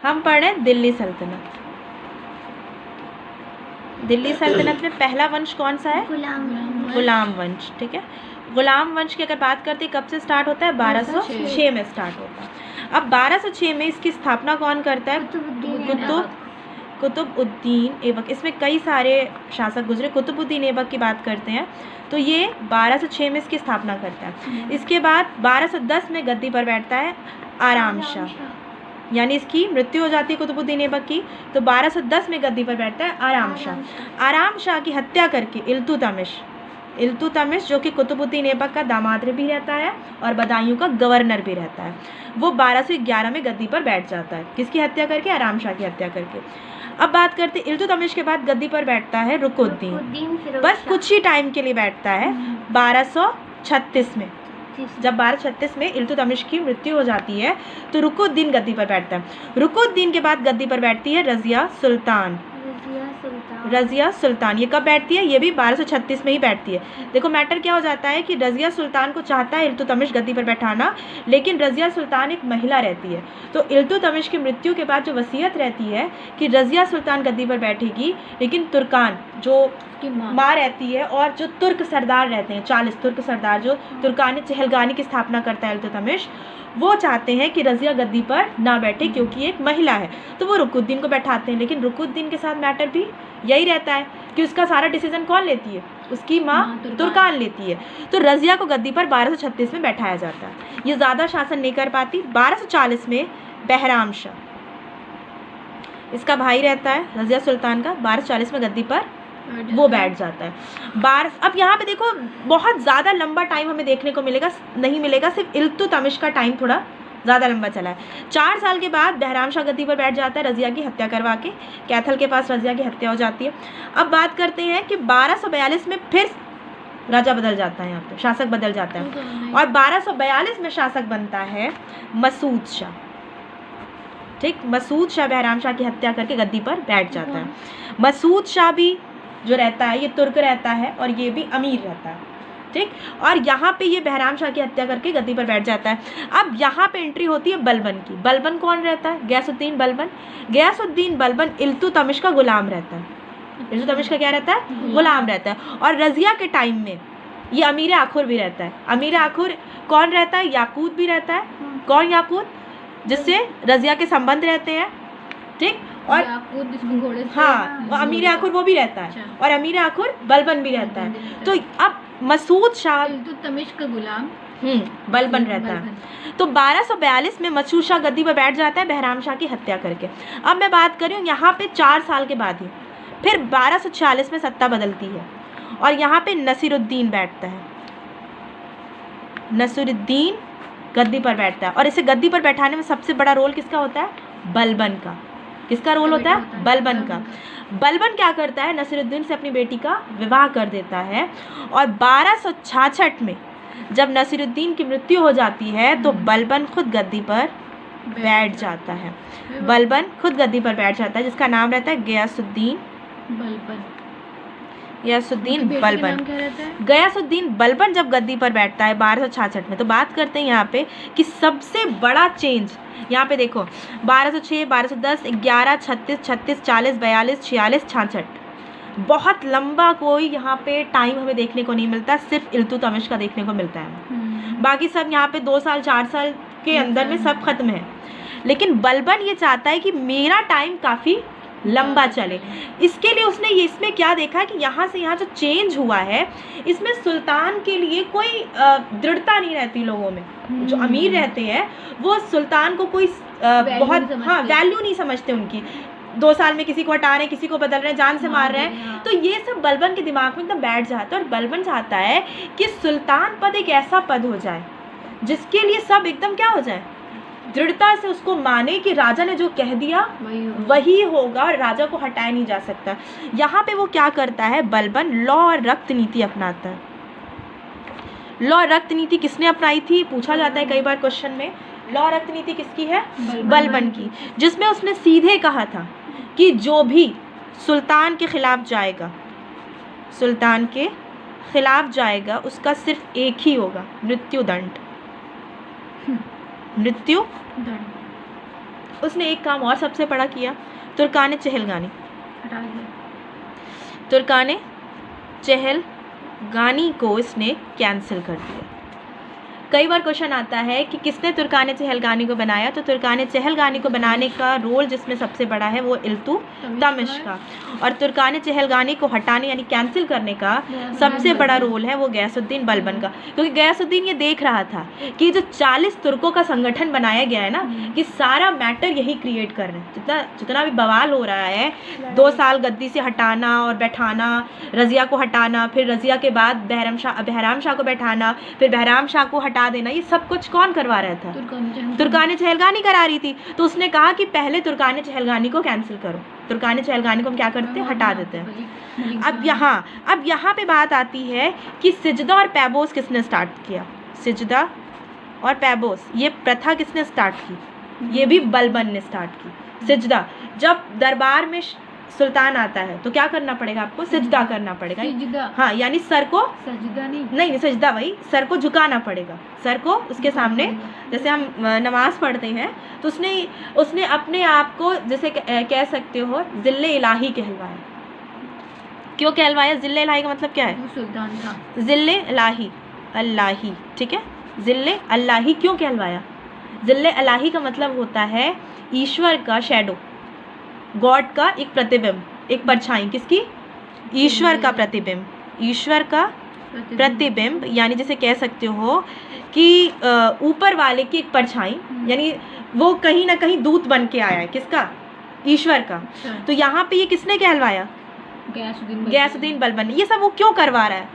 हम पढ़ रहे हैं दिल्ली सल्तनत। दिल्ली सल्तनत में पहला वंश कौन सा है? गुलाम वंश। ठीक है, गुलाम वंश की अगर बात करते हैं कब से स्टार्ट होता है? 1206 में स्टार्ट होता है। अब 1206 में इसकी स्थापना कौन करता है? कुतुबुद्दीन ऐबक। इसमें कई सारे शासक गुजरे। कुतुबुद्दीन ऐबक की बात करते हैं तो ये 1206 में इसकी स्थापना करता है। इसके बाद 1210 में गद्दी पर बैठता है आराम शाह, यानी इसकी मृत्यु हो जाती है कुतुबुद्दीन ऐबक की, तो 1210 में गद्दी पर बैठता है आराम शाह। आराम शाह की हत्या करके इल्तुतमिश जो कि कुतुबुद्दीन ऐबक का दामाद भी रहता है और बदायूं का गवर्नर भी रहता है, वो 1211 में गद्दी पर बैठ जाता है। किसकी हत्या करके? आराम शाह की हत्या करके। अब बात करते हैं इल्तुतमिश के बाद गद्दी पर बैठता है रुकुद्दीन, बस कुछ ही टाइम के लिए बैठता है 1236 में। जब 1236 में इल्तुतमिश की मृत्यु हो जाती है तो रुकुद्दीन गद्दी पर बैठता है। रुकुद्दीन के बाद गद्दी पर बैठती है रज़िया सुल्तान। ये कब बैठती है? ये भी 1236 में ही बैठती है। देखो मैटर क्या हो जाता है कि रज़िया सुल्तान को चाहता है इल्तुतमिश गद्दी पर बैठाना, लेकिन रज़िया सुल्तान एक महिला रहती है, तो इल्तुतमिश की मृत्यु के बाद जो वसीयत रहती है कि रज़िया सुल्तान गद्दी पर बैठेगी, लेकिन तुर्कान जो माँ रहती है और जो तुर्क सरदार रहते हैं 40 तुर्क सरदार, जो तुर्कानी चहलगानी की स्थापना करता है इल्तुतमिश, वो चाहते हैं कि रज़िया गद्दी पर ना बैठे क्योंकि एक महिला है, तो वो रुकुद्दीन को बैठाते हैं। लेकिन रुकुद्दीन के साथ मैटर भी यही रहता है कि उसका सारा डिसीजन कौन लेती है? उसकी माँ तुर्कान लेती है। तो रज़िया को गद्दी पर 1236 में बैठाया जाता है। ये ज़्यादा शासन नहीं कर पाती। 1240 में बहराम शाह, इसका भाई रहता है रज़िया सुल्तान का, 1240 में गद्दी पर वो बैठ जाता है। अब यहाँ पे देखो बहुत ज़्यादा लंबा टाइम हमें देखने को नहीं मिलेगा, सिर्फ इल्तुतमिश का टाइम थोड़ा ज़्यादा लंबा चला है। 4 साल के बाद बहराम शाह गद्दी पर बैठ जाता है रज़िया की हत्या करवा के। कैथल के पास रज़िया की हत्या हो जाती है। अब बात करते हैं कि 1242 में फिर राजा बदल जाता है, यहाँ पे शासक बदल जाता है, और 1242 में शासक बनता है मसूद शाह। ठीक, मसूद शाह बहराम शाह की हत्या करके गद्दी पर बैठ जाता है। मसूद शाह भी जो रहता है ये तुर्क रहता है और ये भी अमीर रहता है। ठीक, और यहाँ पे ये बहराम शाह की हत्या करके गद्दी पर बैठ जाता है। अब यहाँ पे एंट्री होती है बलबन की। बलबन कौन रहता है? गयासुद्दीन बलबन। गयासुद्दीन बलबन इल्तुतमिश का गुलाम रहता है। इल्तुतमिश का क्या रहता है? गुलाम रहता है। और रज़िया के टाइम में ये अमीर आखुर भी रहता है। अमीर आखुर कौन रहता है? याकूत भी रहता है। कौन याकूत? जिससे रज़िया के संबंध रहते हैं। ठीक, और हाँ, वो अमीर आखुर वो भी रहता है। अच्छा। और अमीर आखुर बलबन भी रहता है। तो अब मसूद शाह इल्तुतमिश का गुलाम बलबन रहता है। तो 1242 में मसूद शाह गद्दी पर बैठ जाता है बहराम शाह की हत्या करके। अब मैं बात कर रही हूँ यहाँ पे 4 साल के बाद ही फिर 1246 में सत्ता बदलती है और यहाँ पे नसीरुद्दीन बैठता है। नसीरुद्दीन गद्दी पर बैठता है और इसे गद्दी पर बैठाने में सबसे बड़ा रोल किसका होता है? बलबन का। किसका रोल होता है? बलबन का। बलबन क्या करता है? नसीरुद्दीन से अपनी बेटी का विवाह कर देता है और 1266 में जब नसीरुद्दीन की मृत्यु हो जाती है तो बलबन खुद गद्दी पर बैठ जाता है। बलबन खुद गद्दी पर बैठ जाता है जिसका नाम रहता है गयासुद्दीन बलबन। गयासुद्दीन बलबन जब गद्दी पर बैठता है 1266 में, तो बात करते हैं यहाँ पे कि सबसे बड़ा चेंज यहाँ पे देखो 1206, 1210, 11, 36, 36, 40, 42, 46, 66, बहुत लंबा कोई यहाँ पे टाइम हमें देखने को नहीं मिलता, सिर्फ इल्तुतमिश का देखने को मिलता है। बाकी सब यहाँ पे 2 साल 4 साल के अंदर में सब खत्म है। लेकिन बलबन ये चाहता है कि मेरा टाइम काफ़ी लंबा चले। इसके लिए उसने ये इसमें क्या देखा कि यहाँ से यहाँ जो चेंज हुआ है इसमें सुल्तान के लिए कोई दृढ़ता नहीं रहती लोगों में। जो अमीर रहते हैं वो सुल्तान को कोई बहुत वैल्यू नहीं समझते उनकी। 2 साल में किसी को हटा रहे हैं, किसी को बदल रहे हैं, जान से मार रहे हैं। तो ये सब बलबन के दिमाग में एकदम बैठ जाता है और बलबन चाहता है कि सुल्तान पद एक ऐसा पद हो जाए जिसके लिए सब एकदम क्या हो जाए, दृढ़ता से उसको माने कि राजा ने जो कह दिया वही होगा और राजा को हटाया नहीं जा सकता। यहाँ पे वो क्या करता है, बलबन लॉ और रक्त नीति अपनाता है। लॉ और रक्त नीति किसने अपनाई थी पूछा जाता है कई बार क्वेश्चन में। लॉ रक्त नीति किसकी है? बलबन की, जिसमें उसने सीधे कहा था कि जो भी सुल्तान के खिलाफ जाएगा, सुल्तान के खिलाफ जाएगा उसका सिर्फ एक ही होगा, मृत्युदंड। मृत्यु उसने एक काम और सबसे बड़ा किया, तुर्कान चहलगानी, हटा दिया। तुर्कान चहलगानी को इसने कैंसिल कर दिया। कई बार क्वेश्चन आता है कि किसने तुर्कान चहलगानी को बनाया, तो तुर्कान चहलगानी को बनाने का रोल जिसमें सबसे बड़ा है वो इल्तुतमिश का, और तुर्कान चहलगानी को हटाने यानी कैंसिल करने का सबसे बड़ा रोल है वो गयासुद्दीन बलबन का। क्योंकि गयासुद्दीन ये देख रहा था कि जो 40 तुर्कों का संगठन बनाया गया है ना, कि सारा मैटर यही क्रिएट कर रहे हैं, जितना भी बवाल हो रहा है, 2 साल गद्दी से हटाना और बैठाना, रज़िया को हटाना, फिर रज़िया के बाद बहराम शाह को बैठाना, फिर बहराम शाह को हटा देना, ये सब कुछ कौन करवा रहा था? तुर्कान चहलगानी करा रही थी। तो उसने कहा कि पहले तुर्कान चहलगानी को कैंसिल करो, तुर्कान चहलगानी को हम क्या करते हैं, हटा देते हैं। अब यहाँ पे बात आती है कि सिजदा और पैबोस किसने स्टार्ट किया? सिजदा और पैबोस ये प्रथा किसने स्टार्ट की? ये भी बलबन ने स्टार्ट की। सिजदा, जब दरबार में सुल्तान आता है तो क्या करना पड़ेगा आपको? सिजदा करना पड़ेगा। हाँ, यानी सर को सजदा नहीं सजदा, वही सर को झुकाना पड़ेगा, सर को उसके सामने। जैसे हम नमाज पढ़ते हैं तो उसने अपने आप को जैसे कह सकते हो जिल्ले इलाही कहलवाया। क्यों कहलवाया? जिल्ले इलाही का मतलब क्या है? वो सुल्तान था। जिल्ले इलाही, अल्लाही, ठीक है, जिल्ले अल्लाही क्यों कहलवाया? जिल्ले अल्लाही का मतलब होता है ईश्वर का शैडो, गॉड का एक प्रतिबिंब, एक परछाई। किसकी? ईश्वर का प्रतिबिंब, ईश्वर का प्रतिबिंब, यानी जैसे कह सकते हो कि ऊपर वाले की एक परछाई, यानी वो कहीं ना कहीं दूत बन के आया है। किसका? ईश्वर का। तो यहाँ पे ये किसने कहलवाया? गयासुद्दीन बलबन। ये सब वो क्यों करवा रहा है?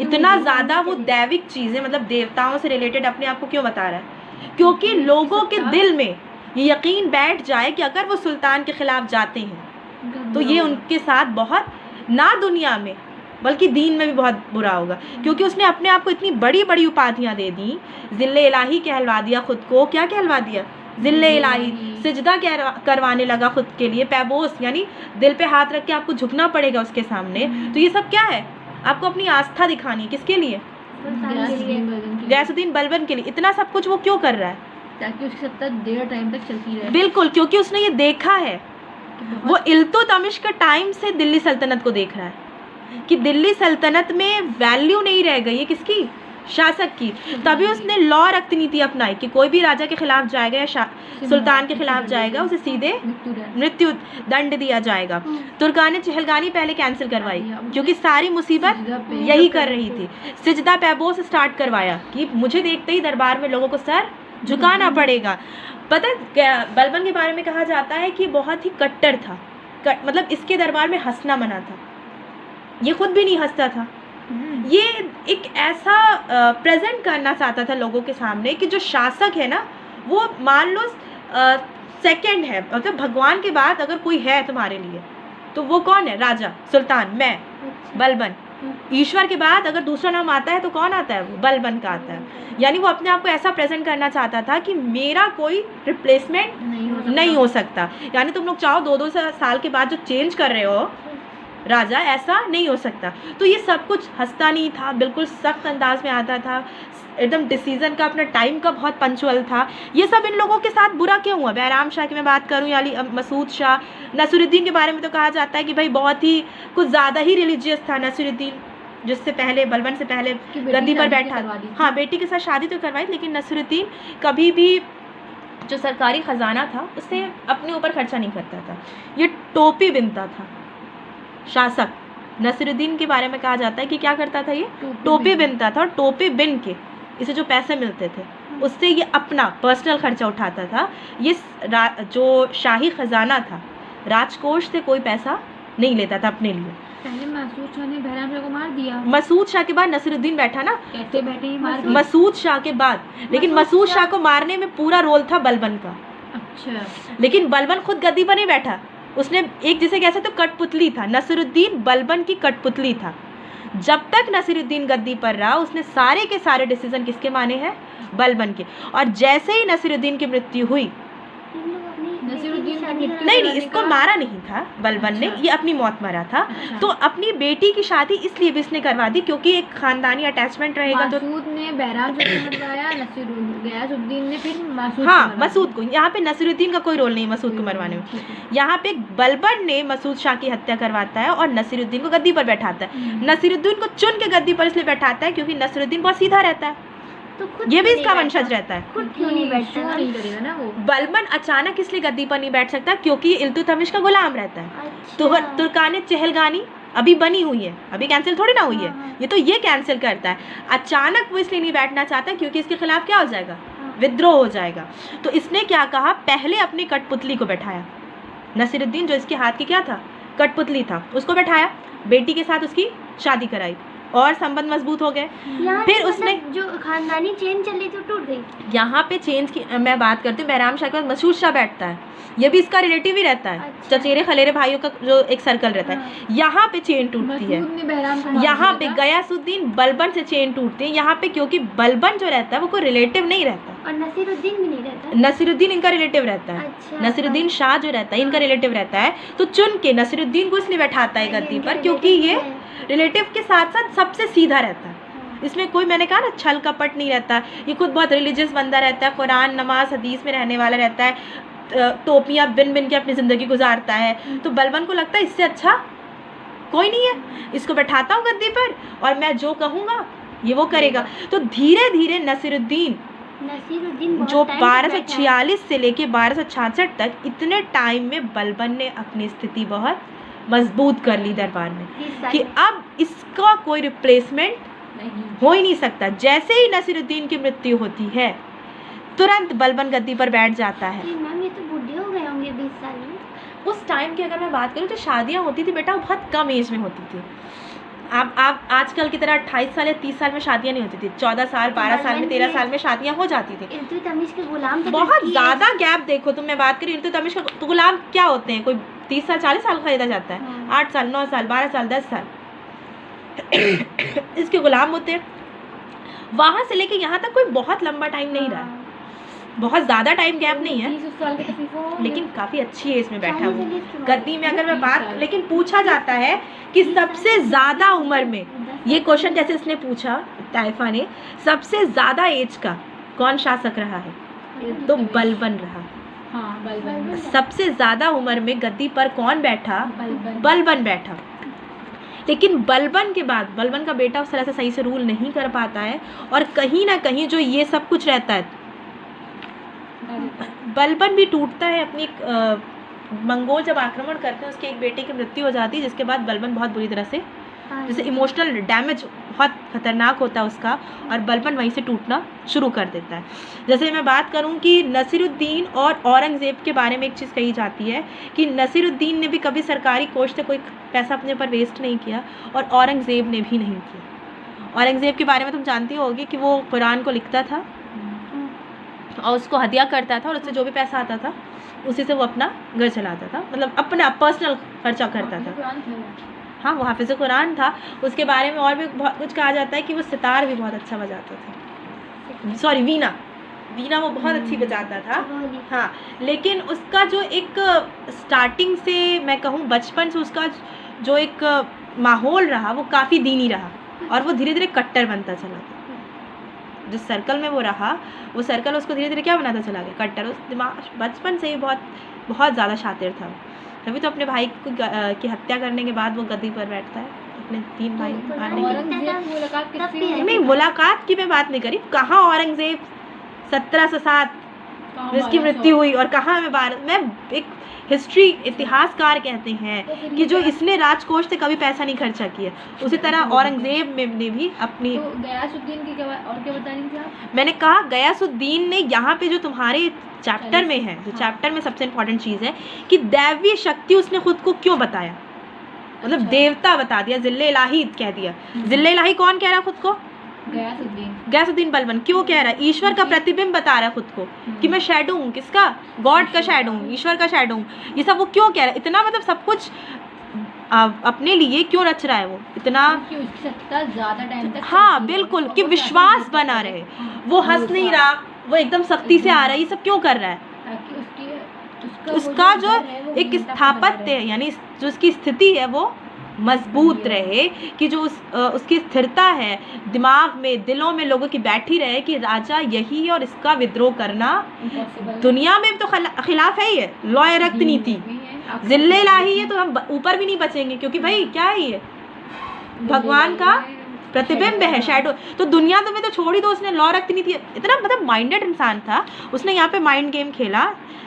इतना ज़्यादा वो दैविक चीज़ें, मतलब देवताओं से रिलेटेड अपने आप को क्यों बता रहा है? क्योंकि लोगों के दिल में ये यकीन बैठ जाए कि अगर वो सुल्तान के खिलाफ जाते हैं तो ये उनके साथ बहुत, ना दुनिया में बल्कि दीन में भी बहुत बुरा होगा। क्योंकि उसने अपने आप को इतनी बड़ी बड़ी उपाधियां दे दी, जिल्ले इलाही कहलवा दिया खुद को। क्या कहलवा दिया? जिल्ले इलाही। सिजदा करवाने लगा खुद के लिए। पैबोस यानी दिल पे हाथ रख के आपको झुकना पड़ेगा उसके सामने। तो ये सब क्या है? आपको अपनी आस्था दिखानी है। किसके लिए? गयासुद्दीन बलबन के लिए। इतना सब कुछ वो क्यों कर रहा है? ताकि उसकी सत्ता देर टाइम तक चलती रहे। बिल्कुल, क्योंकि उसने ये देखा है, वो इल्तुतमिश के टाइम से दिल्ली सल्तनत को देख रहा है कि दिल्ली सल्तनत में वैल्यू नहीं रह गई है। किसकी? शासक की। तभी उसने लॉ रक्त नीति अपनाई कि कोई भी राजा के खिलाफ जाएगा या सुल्तान के खिलाफ जाएगा, उसे सीधे मृत्यु दंड दिया जाएगा। तुर्कान चहलगानी पहले कैंसिल करवाई क्योंकि सारी मुसीबत यही कर रही थी। सिजदा पैबोस स्टार्ट करवाया कि मुझे देखते ही दरबार में लोगों को सर झुकाना पड़ेगा। पता है बलबन के बारे में कहा जाता है कि बहुत ही कट्टर था, मतलब इसके दरबार में हंसना मना था, ये खुद भी नहीं हंसता था। ये एक ऐसा प्रेजेंट करना चाहता था लोगों के सामने कि जो शासक है ना, वो मान लो सेकंड है, मतलब भगवान के बाद अगर कोई है तुम्हारे लिए तो वो कौन है? राजा, सुल्तान, मैं, बलबन। ईश्वर के बाद अगर दूसरा नाम आता है तो कौन आता है? वो बलबन का आता है। यानी वो अपने आप को ऐसा प्रेजेंट करना चाहता था कि मेरा कोई रिप्लेसमेंट नहीं हो सकता। यानी तुम लोग चाहो 2-2 साल के बाद जो चेंज कर रहे हो राजा, ऐसा नहीं हो सकता। तो ये सब कुछ हंसता नहीं था, बिल्कुल सख्त अंदाज में आता था, एकदम डिसीजन का, अपना टाइम का बहुत पंचुअल था। ये सब इन लोगों के साथ बुरा क्यों हुआ? बहराम शाह की मैं बात करूं या मसूद शाह, नसीरुद्दीन के बारे में तो कहा जाता है कि भाई बहुत ही कुछ ज़्यादा ही रिलीजियस था नसीरुद्दीन, जिससे पहले बलबन से पहले गद्दी पर बैठा। हाँ, बेटी के साथ शादी तो करवाई, लेकिन नसीरुद्दीन कभी भी जो सरकारी ख़जाना था उससे अपने ऊपर खर्चा नहीं करता था। ये टोपी बिनता था शासक। नसीरुद्दीन के बारे में कहा जाता है कि क्या करता था? ये टोपी बिनता था, और टोपी बिन के इसे जो पैसे मिलते थे उससे ये अपना पर्सनल खर्चा उठाता था। ये जो शाही खजाना था, राजकोष से कोई पैसा नहीं लेता था अपने लिए। पहले मसूद शाह ने बहराम शाह को मार दिया। मसूद शाह के बाद नसीरुद्दीन बैठा ना, कैसे बैठे ही मार दिया। मसूद शाह के बाद, लेकिन मसूद शाह को मारने में पूरा रोल था बलबन का। अच्छा, लेकिन बलबन खुद गद्दी पर नहीं बैठा, उसने एक जिसे कह सकते तो कठपुतली था। नसीरुद्दीन बलबन की कठपुतली था। जब तक नसीरुद्दीन गद्दी पर रहा उसने सारे के सारे डिसीजन किसके माने हैं? बलबन के। और जैसे ही नसीरुद्दीन की मृत्यु हुई, इन लोग अपनी नसीरुद्दीन की मृत्यु नहीं कराने इसको का- मारा नहीं था बलबन ने, अच्छा। ये अपनी मौत मरा था। अच्छा। तो अपनी बेटी की शादी इसलिए भी इसने करवा दी क्योंकि एक खानदानी अटैचमेंट रहेगा। तो मासूद ने बहराम से मरवाया, गयासुद्दीन ने फिर मासूद हाँ को मरवा मसूद को, यहाँ पे नसीरुद्दीन का कोई रोल नहीं मसूद को दिया। मरवाने में। ठीक है। यहाँ पे बलबन ने मसूद शाह की हत्या करवाता है और नसीरुद्दीन को गद्दी पर बैठाता है। नसीरुद्दीन को चुन के गद्दी पर इसलिए बैठाता है क्योंकि नसीरुद्दीन बहुत सीधा रहता है, तो खुद ये भी क्यों इसका नहीं वंशज बैठता? रहता है। खुद क्यों नहीं बैठता शो ना? नहीं करेगा ना वो। बलबन अचानक इसलिए गद्दी पर नहीं बैठ सकता क्योंकि ये इल्तुतमिश का गुलाम रहता है। अच्छा। तुर्कान चहलगानी अभी बनी हुई है, अभी कैंसिल थोड़ी ना हुई है, हाँ। ये तो ये कैंसिल करता है। अचानक वो इसलिए नहीं बैठना चाहता क्योंकि इसके खिलाफ क्या हो जाएगा, हाँ। विद्रोह हो जाएगा। तो इसने क्या कहा, पहले अपनी कठपुतली को बैठाया, नसीरुद्दीन जो इसके हाथ की क्या था, कठपुतली था, उसको बैठाया, बेटी के साथ उसकी शादी कराई और संबंध मजबूत हो गए। यहाँ फिर से उसने मतलब जो खानदानी चेन चली तो टूट गई। यहाँ पे चेंज की मैं बात करती हूँ, बहराम शाह के बाद मसूद शाह बैठता है, ये भी इसका रिलेटिव ही रहता है। अच्छा। चचेरे खलेरे भाइयों का जो एक सर्कल रहता है, हाँ। यहाँ पे चेन टूटती है। मसूद ने बहराम को मार यहाँ पे दिया था। गयासुद्दीन बलबन से चेन टूटती है यहाँ पे, क्योंकि बलबन जो रहता है वो कोई रिलेटिव नहीं रहता, और नसीरुद्दीन भी नहीं रहता। नसीरुद्दीन इनका रिलेटिव रहता है। अच्छा। नसीरुद्दीन शाह जो रहता है इनका रिलेटिव रहता है। तो चुन के नसीरुद्दीन को इसलिए बैठाता है गद्दी पर क्योंकि ये रिलेटिव के साथ साथ सबसे सीधा रहता है। इसमें कोई, मैंने कहा ना, छल कपट नहीं रहता। ये खुद बहुत रिलीजियस बंदा रहता है, कुरान नमाज हदीस में रहने वाला रहता है, टोपियाँ बिन बिन के अपनी ज़िंदगी गुजारता है। तो बलबन को लगता है इससे अच्छा कोई नहीं है, इसको बैठाता हूँ गद्दी पर और मैं जो कहूँगा ये वो करेगा। तो धीरे धीरे नसीरुद्दीन नसीरुद्दीन जो 1246 से लेके 1266 तक, इतने टाइम में बलबन ने अपनी स्थिति बहुत मजबूत कर ली दरबार में कि अब इसका कोई रिप्लेसमेंट नहीं। हो ही नहीं सकता। जैसे ही नसीरुद्दीन की मृत्यु होती है तुरंत बलबन गद्दी पर बैठ जाता है। मैम ये तो बूढ़े हो गए होंगे 20 साल में। उस टाइम की अगर मैं बात करूँ तो शादियाँ होती थी बेटा, वो बहुत कम एज में होती थी। आप आजकल की तरह 28 साल या 30 साल में शादियाँ नहीं होती थी, 14 साल 12 साल में 13 साल में शादियाँ हो जाती थी। इल्तुतमिश के गुलाम तो बहुत कितनी ज़्यादा गैप देखो तुम, मैं बात करी इल्तुतमिश का, तो गुलाम क्या होते हैं, कोई 30 साल 40 साल खरीदा जाता है, हाँ। 8 साल 9 साल 12 साल 10 साल इसके गुलाम होते हैं। वहाँ से लेके यहाँ तक कोई बहुत लंबा टाइम नहीं रहा, बहुत ज़्यादा टाइम गैप नहीं है, 30 साल के तकलीफों में- लेकिन काफ़ी अच्छी एज में बैठा चालीस वो चालीस की गद्दी में। अगर मैं 30 बात, साल। लेकिन पूछा जाता है कि सबसे ज़्यादा उम्र में, ये क्वेश्चन जैसे इसने पूछा ताइफा ने, सबसे ज़्यादा एज का कौन शासक रहा है, तो बलबन रहा। हाँ बलबन। सबसे ज़्यादा उम्र में गद्दी पर कौन बैठा, बलबन। बलबन बैठा। लेकिन बलबन के बाद बलबन का बेटा उस तरह से सही से रूल नहीं कर पाता है, और कहीं ना कहीं जो ये सब कुछ रहता है, बलबन भी टूटता है। अपनी मंगोल जब आक्रमण करते हैं उसके एक बेटे की मृत्यु हो जाती है, जिसके बाद बलबन बहुत बुरी तरह से, जैसे इमोशनल डैमेज बहुत खतरनाक होता है उसका, और बलबन वहीं से टूटना शुरू कर देता है। जैसे मैं बात करूं कि नसीरुद्दीन और औरंगज़ेब के बारे में एक चीज़ कही जाती है कि नसीरुद्दीन ने भी कभी सरकारी कोष से कोई पैसा अपने पर वेस्ट नहीं किया, और औरंगज़ेब ने भी नहीं किया। औरंगज़ेब के बारे में तुम जानती होगी कि वो कुरान को लिखता था और उसको हदिया करता था, और उससे जो भी पैसा आता था उसी से वो अपना घर चलाता था, मतलब अपना पर्सनल खर्चा करता था। कुरान था वो। हाँ, वो हाफिज़ कुरान था। उसके बारे में और भी बहुत कुछ कहा जाता है कि वो सितार भी बहुत अच्छा बजाता था, सॉरी वीणा वो बहुत अच्छी बजाता था। हाँ, लेकिन उसका जो एक स्टार्टिंग से मैं कहूँ बचपन से उसका जो एक माहौल रहा वो काफ़ी दीनी रहा, और वो धीरे धीरे कट्टर बनता चला गया। जिस सर्कल में वो रहा, वो सर्कल उसको धीरे धीरे क्या बनाता चला गया, कट्टर। उस दिमाग बचपन से ही बहुत ज़्यादा शातिर था। तभी तो अपने भाई की हत्या करने के बाद वो गद्दी पर बैठता है, अपने 3 भाई मारने के। औरंगजेब की मुलाकात किससे हुई? नहीं, मुलाकात की मैं बात नहीं करी, कहाँ औरंगज़ेब 1707 कहाँ जिसकी मारा मृत्यु हुई, और कहाँ मैं एक हिस्ट्री इतिहासकार कहते हैं कि जो इसने राजकोष से कभी पैसा नहीं खर्चा किया, उसी तरह औरंगज़ेब ने भी अपनी। तो गयासुद्दीन की क्या और क्या बता रही थी आप? मैंने कहा गयासुद्दीन ने यहाँ पे जो तुम्हारे चैप्टर में है, जो हाँ। चैप्टर में सबसे इम्पोर्टेंट चीज़ है कि दैवीय शक्ति उसने खुद को क्यों बताया, मतलब अच्छा। देवता बता दिया, जिल्ले इलाही कह दिया। जिल्ले इलाही कौन कह रहा है खुद को? गयासुद्दीन बलबन। क्यों कह रहा है? ईश्वर का प्रतिबिंब बता रहा है खुद को कि मैं शैडो हूँ। किसका? गॉड का शैडो हूँ, ईश्वर का शैडो हूँ। ये सब वो क्यों कह रहा है? इतना मतलब सब कुछ अपने लिए क्यों रच रहा है वो इतना? क्योंकि उसकी सत्ता ज़्यादा टाइम तक हाँ चलती है। बिल्कुल, और कि वो विश्वास शासन बना करता रहे। है। हाँ, वो हंस नहीं रहा, वो एकदम सख्ती से आ रहा है। ये सब क्यों कर रहा है? ताकि उसका जो एक स्थापत्य है, यानी जो उसकी स्थिति है वो मजबूत रहे, कि जो उसकी स्थिरता है दिमाग में, दिलों में लोगों की बैठी रहे कि राजा यही है और इसका विद्रोह करना दुनिया में तो खिलाफ है ही है। लॉ रक्त नीति, जिल्ले इलाही है, तो हम ऊपर भी नहीं बचेंगे, क्योंकि भाई क्या है ये, भगवान का प्रतिबिंब है, शैडो। तो दुनिया तो में तो छोड़ ही दो, उसने लॉ रक्त नीति, इतना मतलब माइंडेड इंसान था, उसने यहाँ पे माइंड गेम खेला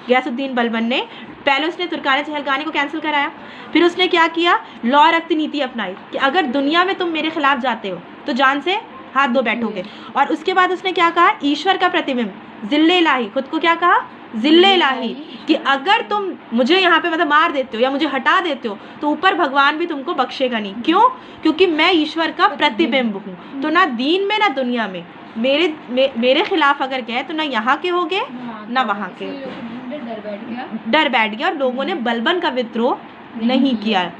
गयासुद्दीन बलबन ने। पहले उसने तुर्काने चहलगानी को कैंसिल कराया, फिर उसने क्या किया, लॉ रक्त नीति अपनाई कि अगर दुनिया में तुम मेरे खिलाफ जाते हो तो जान से हाथ धो बैठोगे। और उसके बाद उसने क्या कहा, ईश्वर का प्रतिबिंब जिल्ले इलाही, खुद को क्या कहा, जिल्ले इलाही, कि अगर तुम मुझे यहाँ पे मतलब मार देते हो या मुझे हटा देते हो तो ऊपर भगवान भी तुमको बख्शेगा नहीं। क्यों? क्योंकि मैं ईश्वर का प्रतिबिंब हूँ। तो ना दीन में ना दुनिया में मेरे खिलाफ अगर गए तो ना यहाँ के होगे ना वहाँ के। डर बैठ गया और लोगों ने बलबन का विद्रोह नहीं किया।